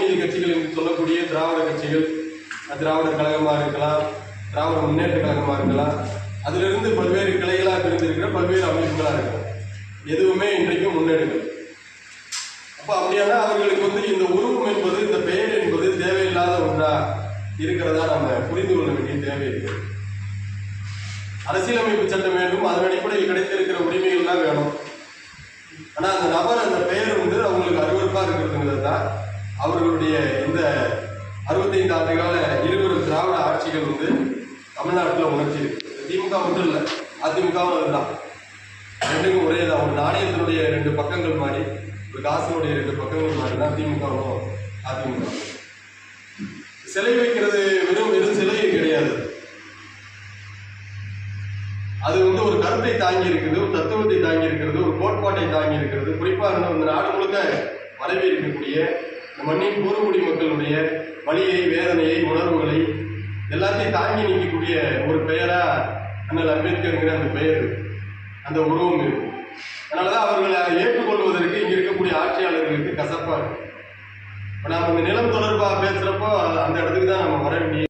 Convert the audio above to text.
நீதி கட்சிகள் என்று சொல்லக்கூடிய திராவிட கட்சிகள், திராவிடர் கழகமாக இருக்கலாம், திராவிட முன்னேற்ற கழகமாக இருக்கலாம், அதிலிருந்து பல்வேறு கிளைகளாக பிரிந்திருக்கிற பல்வேறு அமைப்புகளாக இருக்கலாம். எதுவுமே இன்றைக்கும் முன்னெடுக்கல. அப்போ அப்படியானா அவர்களுக்கு இந்த உருவம் என்பது, இந்த பெயர் என்பது தேவையில்லாத ஒன்றா இருக்கிறதா நம்ம புரிந்து கொள்ள வேண்டிய தேவை இருக்கிறது. அரசியலமைப்பு சட்டம் வேண்டும், அதன் அடிப்படையில் கிடைத்திருக்கிற உரிமைகள் தான் வேணும். ஆனால் அந்த நபர், அந்த பெயர் அவங்களுக்கு அருவருப்பாக இருக்கிறதுங்கிறது தான் அவர்களுடைய இந்த 65 ஆண்டு கால இருவரும் திராவிட ஆட்சிகள் தமிழ்நாட்டில் உணர்ச்சி இருக்கு. திமுக மட்டும் இல்லை, அதிமுகவும் அதுதான். ரெண்டுக்கும் ஒரே தான். ஒரு நாணயத்தினுடைய 2 பக்கங்கள் மாதிரி, ஒரு காசினுடைய 2 பக்கங்கள் மாதிரி தான் திமுகவும் அதிமுக. சிலை வைக்கிறது வெறும் சிலை கிடையாது. அது ஒரு கருத்தை தாங்கி இருக்குது, ஒரு தத்துவத்தை தாங்கி இருக்கிறது, ஒரு கோட்பாட்டை தாங்கி இருக்கிறது. குறிப்பாக இந்த நாடு முழுக்க பரவி இருக்கக்கூடிய இந்த மண்ணின் பூர்வகுடி மக்களுடைய வலியை, வேதனையை, உணர்வுகளை எல்லாத்தையும் தாங்கி நிற்கக்கூடிய ஒரு பெயரா அண்ணல் அம்பேத்கர்ங்கிற அந்த பெயர், அந்த உருவம் இருக்கு. அதனாலதான் அவர்களை ஏற்றுக்கொள்வதற்கு இங்க இருக்கக்கூடிய ஆட்சியாளர்களுக்கு கசப்பா இருக்கு. இப்ப நாம இந்த நிலம் தொடர்பாக பேசுறப்போ அந்த இடத்துக்கு தான் நம்ம வர வேண்டிய